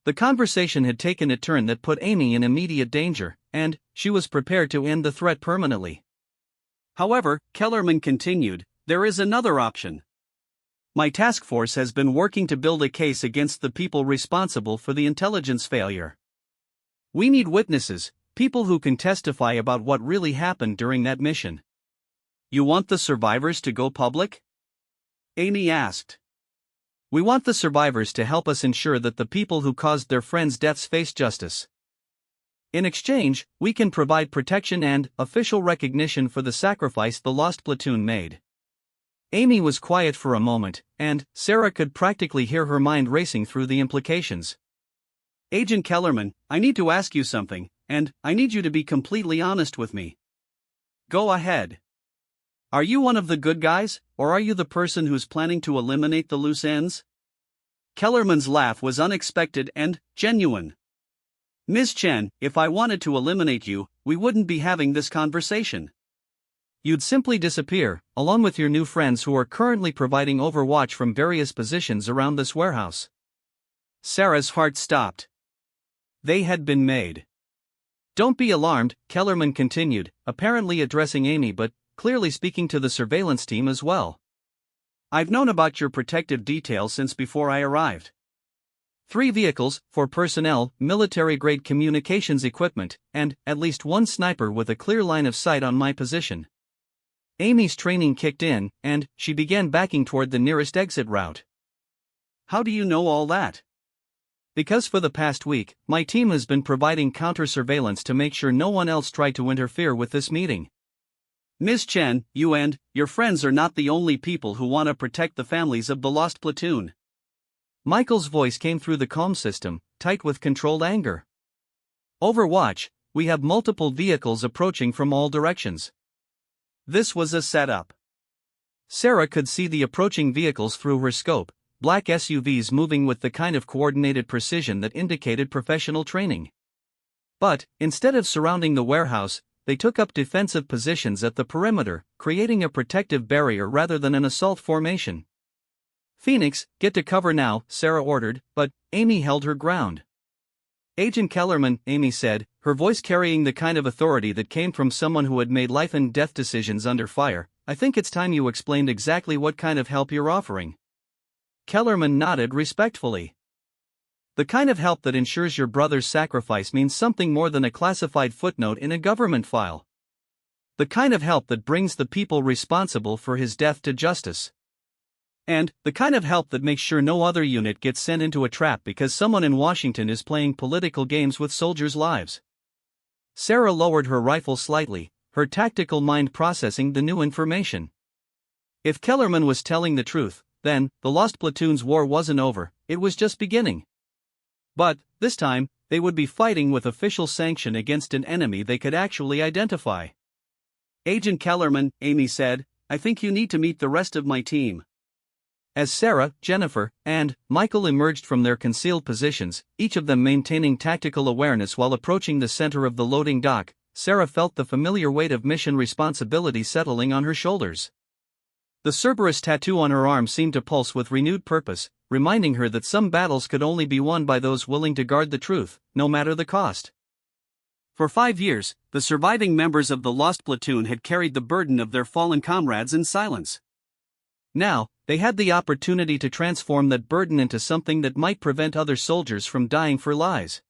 The conversation had taken a turn that put Amy in immediate danger, and she was prepared to end the threat permanently. However, Kellerman continued, there is another option. My task force has been working to build a case against the people responsible for the intelligence failure. We need witnesses, people who can testify about what really happened during that mission. You want the survivors to go public? Amy asked. We want the survivors to help us ensure that the people who caused their friends' deaths face justice. In exchange, we can provide protection and official recognition for the sacrifice the lost platoon made. Amy was quiet for a moment, and Sarah could practically hear her mind racing through the implications. Agent Kellerman, I need to ask you something, and I need you to be completely honest with me. Go ahead. Are you one of the good guys, or are you the person who's planning to eliminate the loose ends? Kellerman's laugh was unexpected and genuine. Ms. Chen, if I wanted to eliminate you, we wouldn't be having this conversation. You'd simply disappear, along with your new friends who are currently providing overwatch from various positions around this warehouse. Sarah's heart stopped. They had been made. Don't be alarmed, Kellerman continued, apparently addressing Amy but clearly speaking to the surveillance team as well. I've known about your protective details since before I arrived. 3 vehicles, for personnel, military-grade communications equipment, and at least 1 sniper with a clear line of sight on my position. Amy's training kicked in, and she began backing toward the nearest exit route. How do you know all that? Because for the past week, my team has been providing counter-surveillance to make sure no one else tried to interfere with this meeting. Ms. Chen, you and your friends are not the only people who want to protect the families of the lost platoon. Michael's voice came through the comm system, tight with controlled anger. Overwatch, we have multiple vehicles approaching from all directions. This was a setup. Sarah could see the approaching vehicles through her scope, black SUVs moving with the kind of coordinated precision that indicated professional training. But, instead of surrounding the warehouse, they took up defensive positions at the perimeter, creating a protective barrier rather than an assault formation. Phoenix, get to cover now, Sarah ordered, but Amy held her ground. Agent Kellerman, Amy said, her voice carrying the kind of authority that came from someone who had made life and death decisions under fire, I think it's time you explained exactly what kind of help you're offering. Kellerman nodded respectfully. The kind of help that ensures your brother's sacrifice means something more than a classified footnote in a government file. The kind of help that brings the people responsible for his death to justice. And the kind of help that makes sure no other unit gets sent into a trap because someone in Washington is playing political games with soldiers' lives. Sarah lowered her rifle slightly, her tactical mind processing the new information. If Kellerman was telling the truth, then the Lost Platoon's war wasn't over, it was just beginning. But, this time, they would be fighting with official sanction against an enemy they could actually identify. Agent Kellerman, Amy said, I think you need to meet the rest of my team. As Sarah, Jennifer, and Michael emerged from their concealed positions, each of them maintaining tactical awareness while approaching the center of the loading dock, Sarah felt the familiar weight of mission responsibility settling on her shoulders. The Cerberus tattoo on her arm seemed to pulse with renewed purpose, reminding her that some battles could only be won by those willing to guard the truth, no matter the cost. For 5 years, the surviving members of the lost platoon had carried the burden of their fallen comrades in silence. Now, they had the opportunity to transform that burden into something that might prevent other soldiers from dying for lies.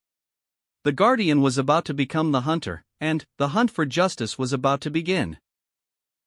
The Guardian was about to become the hunter, and the hunt for justice was about to begin.